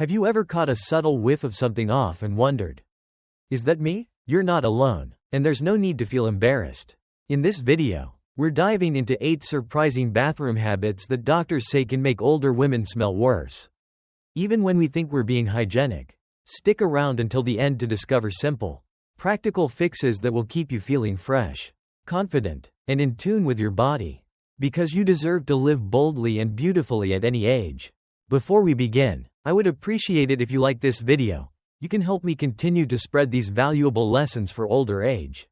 Have you ever caught a subtle whiff of something off and wondered, is that me? You're not alone, and there's no need to feel embarrassed. In this video, we're diving into 8 surprising bathroom habits that doctors say can make older women smell worse. Even when we think we're being hygienic, stick around until the end to discover simple, practical fixes that will keep you feeling fresh, confident, and in tune with your body. Because you deserve to live boldly and beautifully at any age. Before we begin, I would appreciate it if you like this video. You can help me continue to spread these valuable lessons for older age.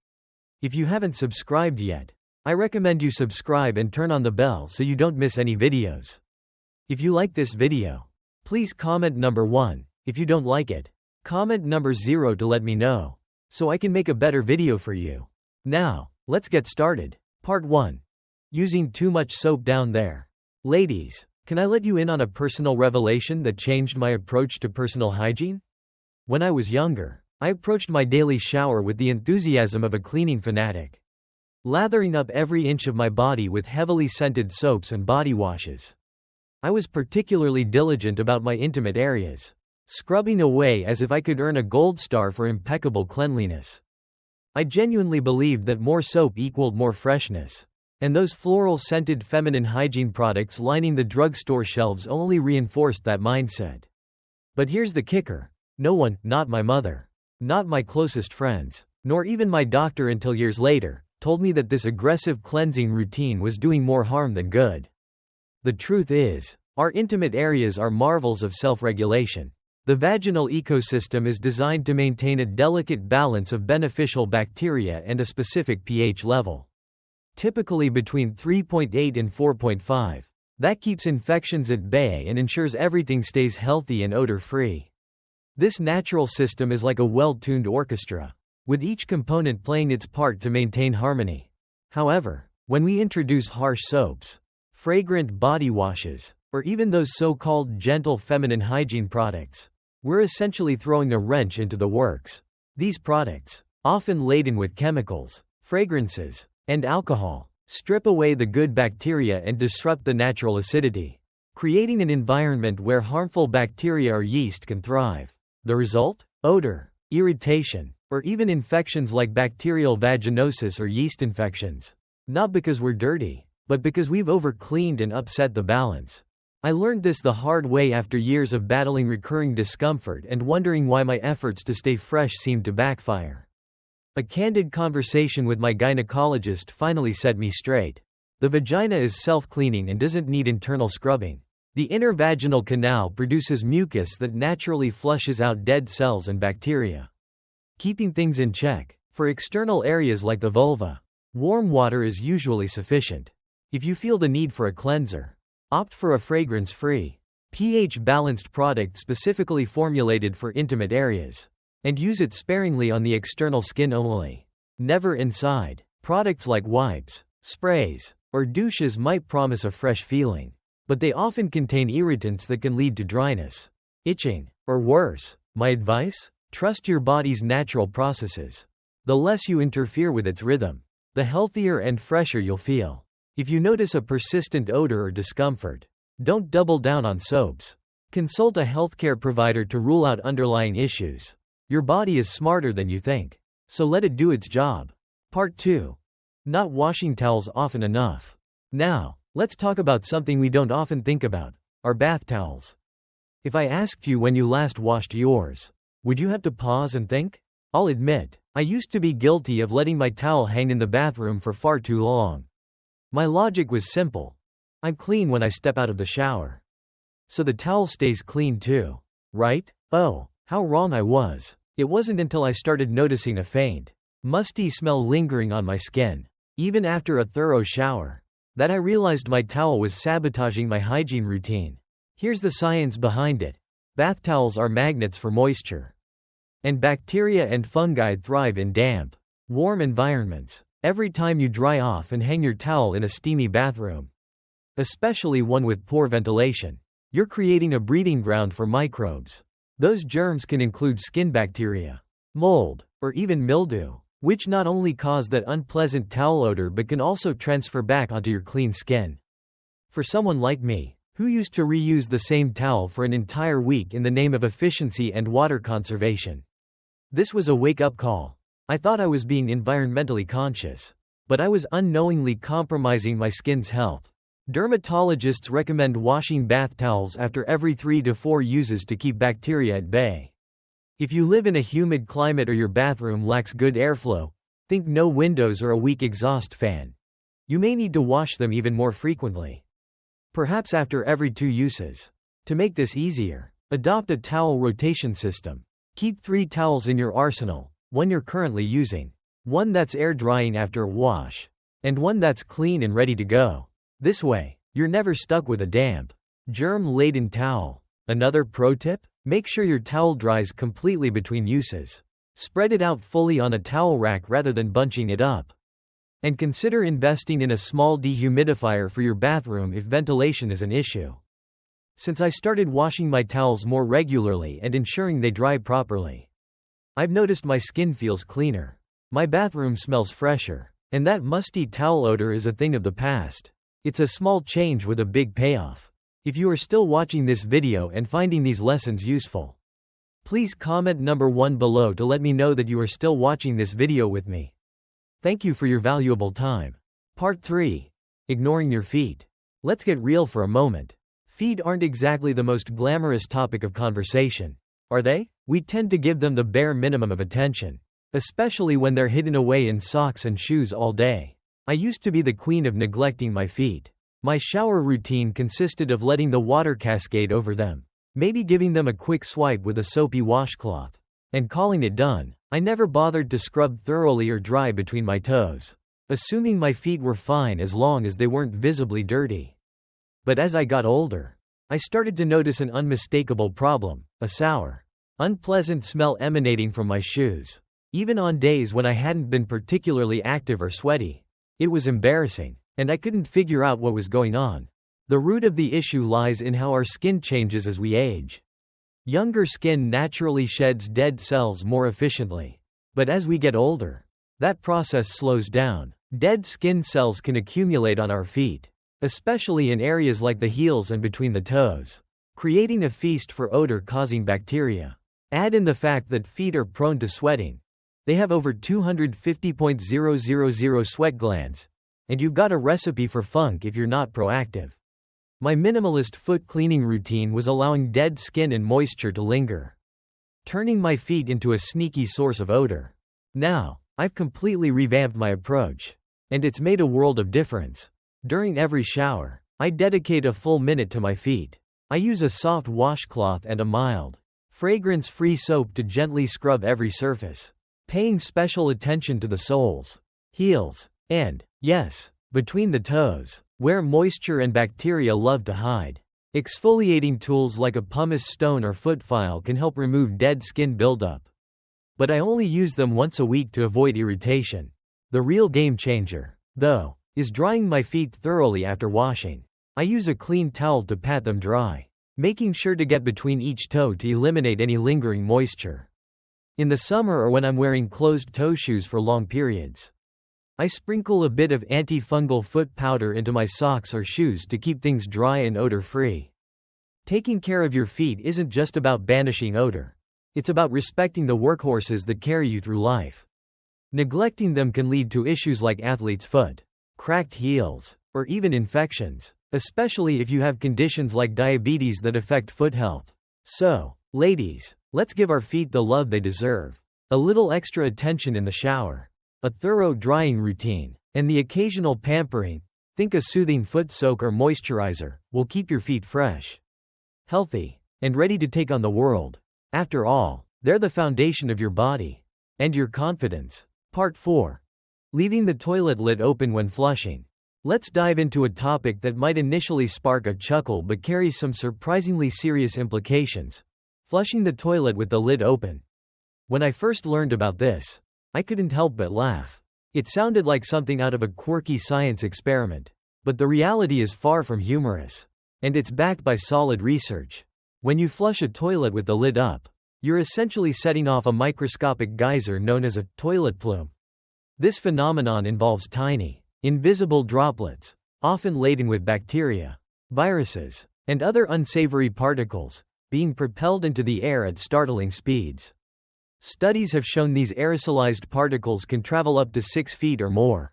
If you haven't subscribed yet, I recommend you subscribe and turn on the bell so you don't miss any videos. If you like this video, please comment number 1. If you don't like it, comment number 0 to let me know, so I can make a better video for you. Now, let's get started. Part 1. Using too much soap down there. Ladies, can I let you in on a personal revelation that changed my approach to personal hygiene? When I was younger, I approached my daily shower with the enthusiasm of a cleaning fanatic, lathering up every inch of my body with heavily scented soaps and body washes. I was particularly diligent about my intimate areas, scrubbing away as if I could earn a gold star for impeccable cleanliness. I genuinely believed that more soap equaled more freshness, and those floral-scented feminine hygiene products lining the drugstore shelves only reinforced that mindset. But here's the kicker. No one, not my mother, not my closest friends, nor even my doctor until years later, told me that this aggressive cleansing routine was doing more harm than good. The truth is, our intimate areas are marvels of self-regulation. The vaginal ecosystem is designed to maintain a delicate balance of beneficial bacteria and a specific pH level, typically between 3.8 and 4.5. That keeps infections at bay and ensures everything stays healthy and odor-free. This natural system is like a well-tuned orchestra, with each component playing its part to maintain harmony. However, when we introduce harsh soaps, fragrant body washes, or even those so-called gentle feminine hygiene products, we're essentially throwing a wrench into the works. These products, often laden with chemicals, fragrances, and alcohol, strip away the good bacteria and disrupt the natural acidity, creating an environment where harmful bacteria or yeast can thrive. The result? Odor, irritation, or even infections like bacterial vaginosis or yeast infections. Not because we're dirty, but because we've overcleaned and upset the balance. I learned this the hard way after years of battling recurring discomfort and wondering why my efforts to stay fresh seemed to backfire. A candid conversation with my gynecologist finally set me straight. The vagina is self-cleaning and doesn't need internal scrubbing. The inner vaginal canal produces mucus that naturally flushes out dead cells and bacteria, keeping things in check. For external areas like the vulva, warm water is usually sufficient. If you feel the need for a cleanser, opt for a fragrance-free, pH-balanced product specifically formulated for intimate areas, and use it sparingly on the external skin only, never inside. Products like wipes, sprays, or douches might promise a fresh feeling, but they often contain irritants that can lead to dryness, itching, or worse. My advice? Trust your body's natural processes. The less you interfere with its rhythm, the healthier and fresher you'll feel. If you notice a persistent odor or discomfort, don't double down on soaps. Consult a healthcare provider to rule out underlying issues. Your body is smarter than you think, so let it do its job. Part 2. Not washing towels often enough. Now, let's talk about something we don't often think about, our bath towels. If I asked you when you last washed yours, would you have to pause and think? I'll admit, I used to be guilty of letting my towel hang in the bathroom for far too long. My logic was simple. I'm clean when I step out of the shower, so the towel stays clean too, right? Oh, how wrong I was. It wasn't until I started noticing a faint, musty smell lingering on my skin, even after a thorough shower, that I realized my towel was sabotaging my hygiene routine. Here's the science behind it. Bath towels are magnets for moisture, and bacteria and fungi thrive in damp, warm environments. Every time you dry off and hang your towel in a steamy bathroom, especially one with poor ventilation, you're creating a breeding ground for microbes. Those germs can include skin bacteria, mold, or even mildew, which not only cause that unpleasant towel odor but can also transfer back onto your clean skin. For someone like me, Who used to reuse the same towel for an entire week in the name of efficiency and water conservation? This was a wake-up call. I thought I was being environmentally conscious, but I was unknowingly compromising my skin's health. Dermatologists recommend washing bath towels after every 3 to 4 uses to keep bacteria at bay. If you live in a humid climate or your bathroom lacks good airflow, think no windows or a weak exhaust fan. You may need to wash them even more frequently. Perhaps after every 2 uses. To make this easier, adopt a towel rotation system. Keep 3 towels in your arsenal, one you're currently using, one that's air drying after a wash, and one that's clean and ready to go. This way, you're never stuck with a damp, germ-laden towel. Another pro tip? Make sure your towel dries completely between uses. Spread it out fully on a towel rack rather than bunching it up. And consider investing in a small dehumidifier for your bathroom if ventilation is an issue. Since I started washing my towels more regularly and ensuring they dry properly, I've noticed my skin feels cleaner. My bathroom smells fresher, and that musty towel odor is a thing of the past. It's a small change with a big payoff. If you are still watching this video and finding these lessons useful, please comment number 1 below to let me know that you are still watching this video with me. Thank you for your valuable time. Part 3. Ignoring your feet. Let's get real for a moment. Feet aren't exactly the most glamorous topic of conversation, are they? We tend to give them the bare minimum of attention, especially when they're hidden away in socks and shoes all day. I used to be the queen of neglecting my feet. My shower routine consisted of letting the water cascade over them, maybe giving them a quick swipe with a soapy washcloth, and calling it done. I never bothered to scrub thoroughly or dry between my toes, assuming my feet were fine as long as they weren't visibly dirty. But as I got older, I started to notice an unmistakable problem: a sour, unpleasant smell emanating from my shoes. Even on days when I hadn't been particularly active or sweaty. It was embarrassing, and I couldn't figure out what was going on. The root of the issue lies in how our skin changes as we age. Younger skin naturally sheds dead cells more efficiently. But as we get older, that process slows down. Dead skin cells can accumulate on our feet, especially in areas like the heels and between the toes, creating a feast for odor-causing bacteria. Add in the fact that feet are prone to sweating. They have over 250,000 sweat glands, and you've got a recipe for funk if you're not proactive. My minimalist foot cleaning routine was allowing dead skin and moisture to linger, turning my feet into a sneaky source of odor. Now, I've completely revamped my approach, and it's made a world of difference. During every shower, I dedicate a full minute to my feet. I use a soft washcloth and a mild, fragrance-free soap to gently scrub every surface, paying special attention to the soles, heels, and, yes, between the toes, where moisture and bacteria love to hide. Exfoliating tools like a pumice stone or foot file can help remove dead skin buildup. But I only use them once a week to avoid irritation. The real game changer, though, is drying my feet thoroughly after washing. I use a clean towel to pat them dry, making sure to get between each toe to eliminate any lingering moisture. In the summer or when I'm wearing closed-toe shoes for long periods, I sprinkle a bit of antifungal foot powder into my socks or shoes to keep things dry and odor-free. Taking care of your feet isn't just about banishing odor. It's about respecting the workhorses that carry you through life. Neglecting them can lead to issues like athlete's foot, cracked heels, or even infections, especially if you have conditions like diabetes that affect foot health. So, ladies, let's give our feet the love they deserve. A little extra attention in the shower, a thorough drying routine, and the occasional pampering, think a soothing foot soak or moisturizer, will keep your feet fresh, healthy, and ready to take on the world. After all, they're the foundation of your body and your confidence. Part 4. Leaving the toilet lid open when flushing. Let's dive into a topic that might initially spark a chuckle but carries some surprisingly serious implications: flushing the toilet with the lid open. When I first learned about this, I couldn't help but laugh. It sounded like something out of a quirky science experiment. But the reality is far from humorous, and it's backed by solid research. When you flush a toilet with the lid up, you're essentially setting off a microscopic geyser known as a toilet plume. This phenomenon involves tiny, invisible droplets, often laden with bacteria, viruses, and other unsavory particles, being propelled into the air at startling speeds. Studies have shown these aerosolized particles can travel up to 6 feet or more,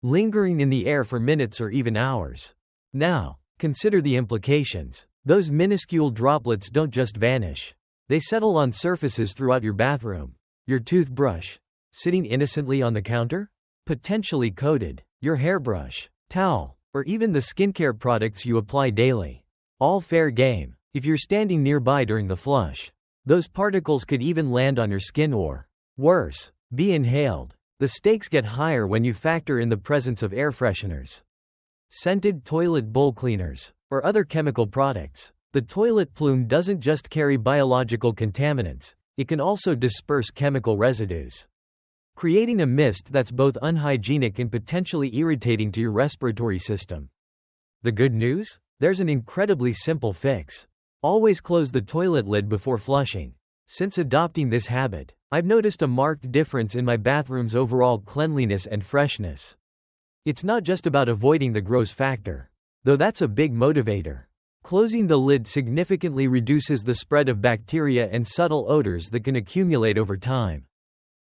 lingering in the air for minutes or even hours. Now, consider the implications. Those minuscule droplets don't just vanish. They settle on surfaces throughout your bathroom. Your toothbrush, sitting innocently on the counter, potentially coated. Your hairbrush, towel, or even the skincare products you apply daily. All fair game. If you're standing nearby during the flush, those particles could even land on your skin or, worse, be inhaled. The stakes get higher when you factor in the presence of air fresheners, scented toilet bowl cleaners, or other chemical products. The toilet plume doesn't just carry biological contaminants, it can also disperse chemical residues, creating a mist that's both unhygienic and potentially irritating to your respiratory system. The good news? There's an incredibly simple fix. Always close the toilet lid before flushing. Since adopting this habit, I've noticed a marked difference in my bathroom's overall cleanliness and freshness. It's not just about avoiding the gross factor, though that's a big motivator. Closing the lid significantly reduces the spread of bacteria and subtle odors that can accumulate over time.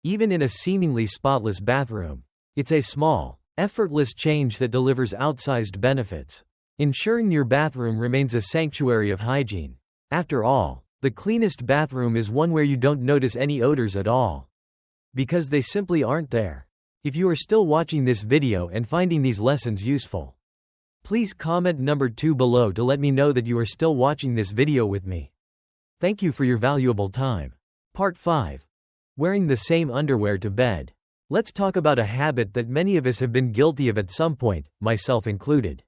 Even in a seemingly spotless bathroom, it's a small, effortless change that delivers outsized benefits, ensuring your bathroom remains a sanctuary of hygiene. After all, the cleanest bathroom is one where you don't notice any odors at all, because they simply aren't there. If you are still watching this video and finding these lessons useful, please comment number 2 below to let me know that you are still watching this video with me. Thank you for your valuable time. Part 5. Wearing the same underwear to bed. Let's talk about a habit that many of us have been guilty of at some point, myself included.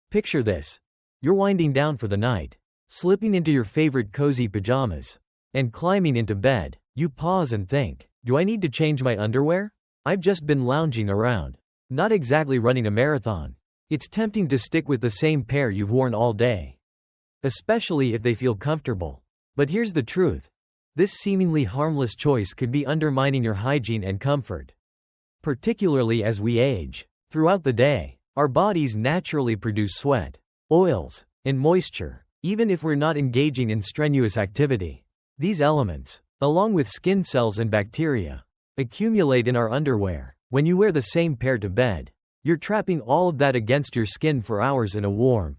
Picture this. You're winding down for the night, slipping into your favorite cozy pajamas, and climbing into bed. You pause and think, do I need to change my underwear? I've just been lounging around, not exactly running a marathon. It's tempting to stick with the same pair you've worn all day, especially if they feel comfortable. But here's the truth. This seemingly harmless choice could be undermining your hygiene and comfort, particularly as we age. Throughout the day, our bodies naturally produce sweat, oils, and moisture, even if we're not engaging in strenuous activity. These elements, along with skin cells and bacteria, accumulate in our underwear. When you wear the same pair to bed, you're trapping all of that against your skin for hours in a warm,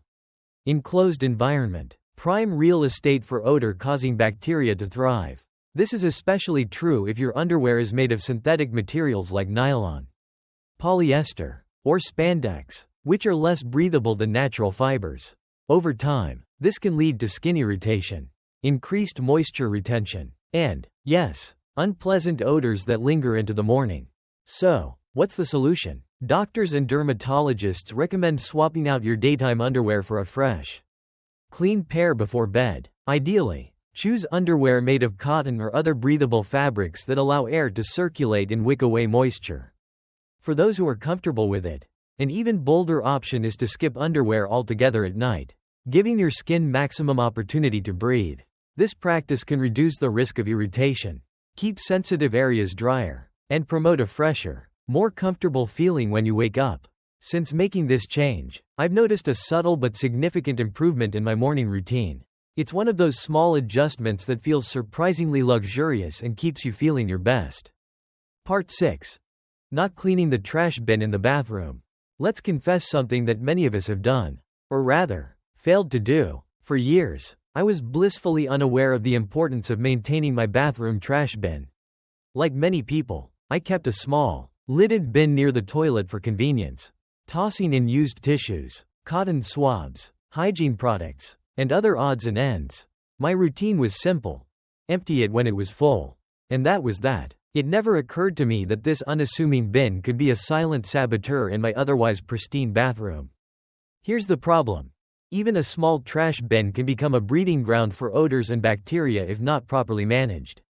enclosed environment, prime real estate for odor-causing bacteria to thrive. This is especially true if your underwear is made of synthetic materials like nylon, polyester, or spandex, which are less breathable than natural fibers. Over time, this can lead to skin irritation, increased moisture retention, and, yes, unpleasant odors that linger into the morning. So, what's the solution? Doctors and dermatologists recommend swapping out your daytime underwear for a fresh, clean pair before bed. Ideally, choose underwear made of cotton or other breathable fabrics that allow air to circulate and wick away moisture. For those who are comfortable with it, an even bolder option is to skip underwear altogether at night, giving your skin maximum opportunity to breathe. This practice can reduce the risk of irritation, keep sensitive areas drier, and promote a fresher, more comfortable feeling when you wake up. Since making this change, I've noticed a subtle but significant improvement in my morning routine. It's one of those small adjustments that feels surprisingly luxurious and keeps you feeling your best. Part 6. Not cleaning the trash bin in the bathroom. Let's confess something that many of us have done, or rather, failed to do. For years, I was blissfully unaware of the importance of maintaining my bathroom trash bin. Like many people, I kept a small, lidded bin near the toilet for convenience, tossing in used tissues, cotton swabs, hygiene products, and other odds and ends. My routine was simple: empty it when it was full. And that was that. It never occurred to me that this unassuming bin could be a silent saboteur in my otherwise pristine bathroom. Here's the problem. Even a small trash bin can become a breeding ground for odors and bacteria if not properly managed.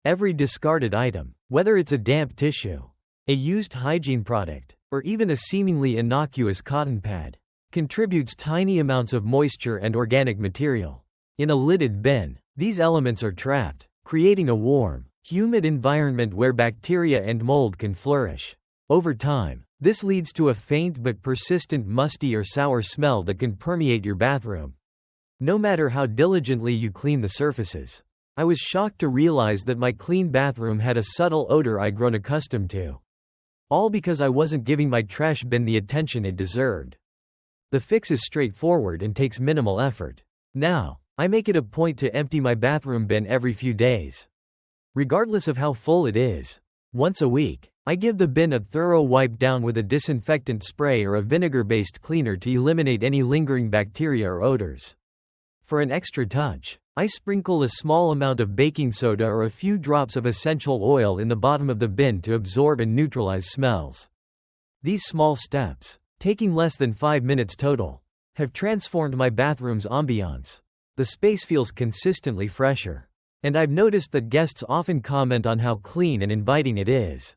Every discarded item, whether it's a damp tissue, a used hygiene product, or even a seemingly innocuous cotton pad, contributes tiny amounts of moisture and organic material. In a lidded bin, these elements are trapped, creating a warm, humid environment where bacteria and mold can flourish. Over time, this leads to a faint but persistent musty or sour smell that can permeate your bathroom. no matter how diligently you clean the surfaces. I was shocked to realize that my clean bathroom had a subtle odor I'd grown accustomed to. All because I wasn't giving my trash bin the attention it deserved. The fix is straightforward and takes minimal effort. Now, I make it a point to empty my bathroom bin every few days. Regardless of how full it is. Once a week, I give the bin a thorough wipe down with a disinfectant spray or a vinegar-based cleaner to eliminate any lingering bacteria or odors. For an extra touch, I sprinkle a small amount of baking soda or a few drops of essential oil in the bottom of the bin to absorb and neutralize smells. These small steps, taking less than 5 minutes total, have transformed my bathroom's ambiance. The space feels consistently fresher. And I've noticed that guests often comment on how clean and inviting it is.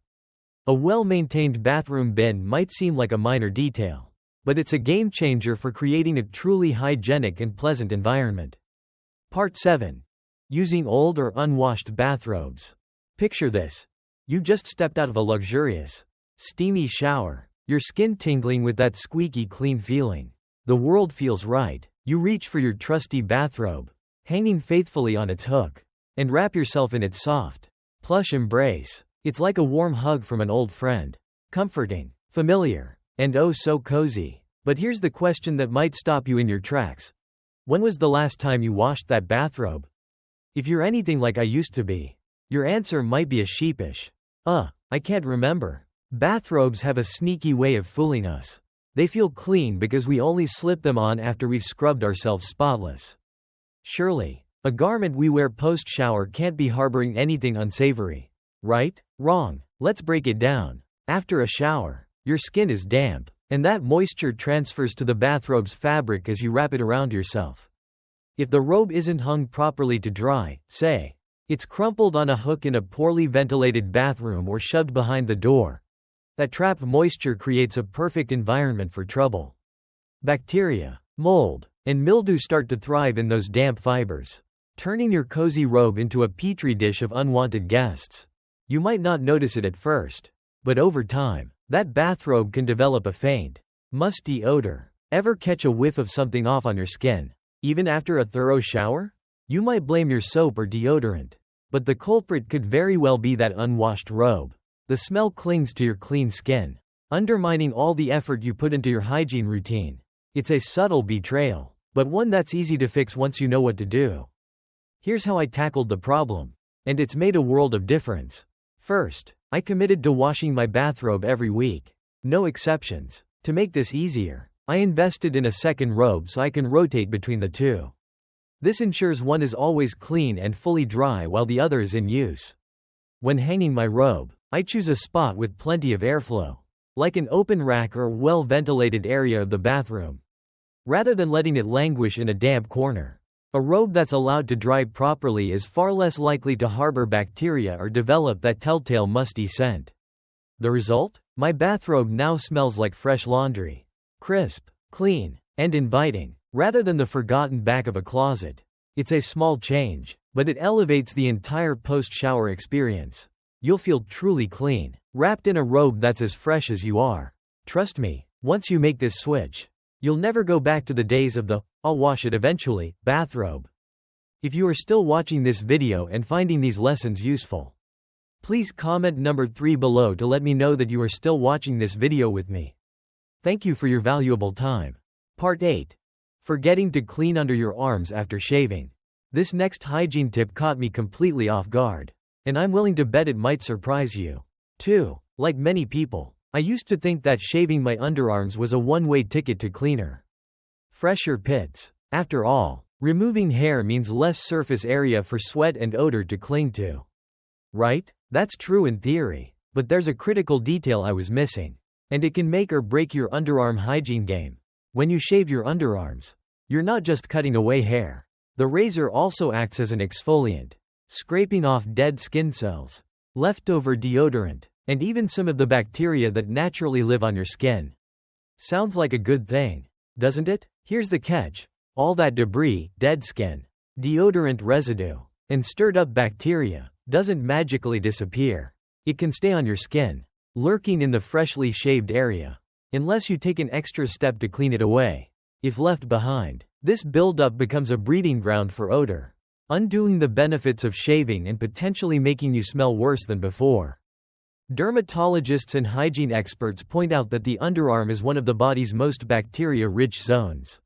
A well-maintained bathroom bin might seem like a minor detail, but it's a game changer for creating a truly hygienic and pleasant environment. Part 7. Using old or unwashed bathrobes. Picture this. You just stepped out of a luxurious, steamy shower, your skin tingling with that squeaky clean feeling. The world feels right. You reach for your trusty bathrobe, hanging faithfully on its hook, and wrap yourself in its soft, plush embrace. It's like a warm hug from an old friend. Comforting, familiar, and oh so cozy. But here's the question that might stop you in your tracks. When was the last time you washed that bathrobe? If you're anything like I used to be, your answer might be a sheepish, I can't remember. Bathrobes have a sneaky way of fooling us. They feel clean because we only slip them on after we've scrubbed ourselves spotless. Surely, a garment we wear post-shower can't be harboring anything unsavory. Right? Wrong. Let's break it down. After a shower, your skin is damp, and that moisture transfers to the bathrobe's fabric as you wrap it around yourself. If the robe isn't hung properly to dry, say, it's crumpled on a hook in a poorly ventilated bathroom or shoved behind the door, that trapped moisture creates a perfect environment for trouble. Bacteria, mold, and mildew start to thrive in those damp fibers, turning your cozy robe into a petri dish of unwanted guests. You might not notice it at first, but over time, that bathrobe can develop a faint, musty odor. Ever catch a whiff of something off on your skin, even after a thorough shower? You might blame your soap or deodorant, but the culprit could very well be that unwashed robe. The smell clings to your clean skin, undermining all the effort you put into your hygiene routine. It's a subtle betrayal, but one that's easy to fix once you know what to do. Here's how I tackled the problem, and it's made a world of difference. First, I committed to washing my bathrobe every week. No exceptions. To make this easier, I invested in a second robe so I can rotate between the two. This ensures one is always clean and fully dry while the other is in use. When hanging my robe, I choose a spot with plenty of airflow, like an open rack or well-ventilated area of the bathroom, rather than letting it languish in a damp corner. A robe that's allowed to dry properly is far less likely to harbor bacteria or develop that telltale musty scent. The result? My bathrobe now smells like fresh laundry. Crisp, clean, and inviting, rather than the forgotten back of a closet. It's a small change, but it elevates the entire post-shower experience. You'll feel truly clean, wrapped in a robe that's as fresh as you are. Trust me, once you make this switch, you'll never go back to the days of the "I'll wash it eventually" bathrobe. If you are still watching this video and finding these lessons useful, please comment number 3 below to let me know that you are still watching this video with me. Thank you for your valuable time. Part 8. Forgetting to clean under your arms after shaving. This next hygiene tip caught me completely off guard, and I'm willing to bet it might surprise you, too. Like many people, I used to think that shaving my underarms was a one-way ticket to cleaner, fresher pits. After all, removing hair means less surface area for sweat and odor to cling to. Right? That's true in theory, but there's a critical detail I was missing, and it can make or break your underarm hygiene game. When you shave your underarms, you're not just cutting away hair. The razor also acts as an exfoliant, scraping off dead skin cells, leftover deodorant, and even some of the bacteria that naturally live on your skin. Sounds like a good thing, doesn't it? Here's the catch. All that debris, dead skin, deodorant residue, and stirred up bacteria doesn't magically disappear. It can stay on your skin, lurking in the freshly shaved area, unless you take an extra step to clean it away. If left behind, This buildup becomes a breeding ground for odor, undoing the benefits of shaving and potentially making you smell worse than before. Dermatologists and hygiene experts point out that the underarm is one of the body's most bacteria-rich zones.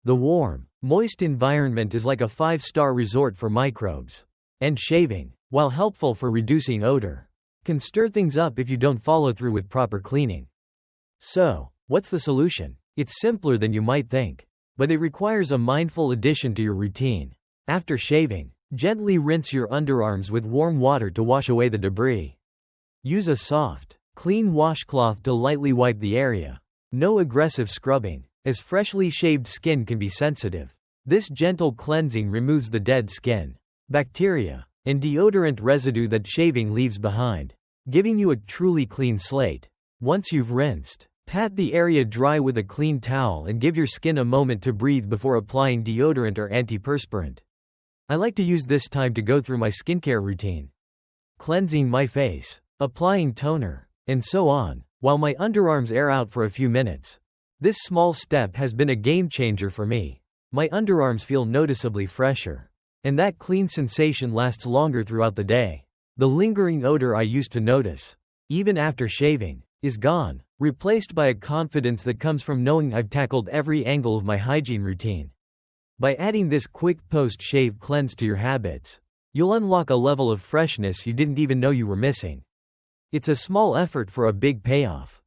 The warm, moist environment is like a 5-star resort for microbes. And shaving, while helpful for reducing odor, can stir things up if you don't follow through with proper cleaning. So, what's the solution? It's simpler than you might think, but it requires a mindful addition to your routine. After shaving, gently rinse your underarms with warm water to wash away the debris. Use a soft, clean washcloth to lightly wipe the area. No aggressive scrubbing, as freshly shaved skin can be sensitive. This gentle cleansing removes the dead skin, bacteria, and deodorant residue that shaving leaves behind, giving you a truly clean slate. Once you've rinsed, pat the area dry with a clean towel and give your skin a moment to breathe before applying deodorant or antiperspirant. I like to use this time to go through my skincare routine, cleansing my face, applying toner, and so on, while my underarms air out for a few minutes. This small step has been a game changer for me. My underarms feel noticeably fresher, and that clean sensation lasts longer throughout the day. The lingering odor I used to notice, even after shaving, is gone, replaced by a confidence that comes from knowing I've tackled every angle of my hygiene routine. By adding this quick post-shave cleanse to your habits, you'll unlock a level of freshness you didn't even know you were missing. It's a small effort for a big payoff.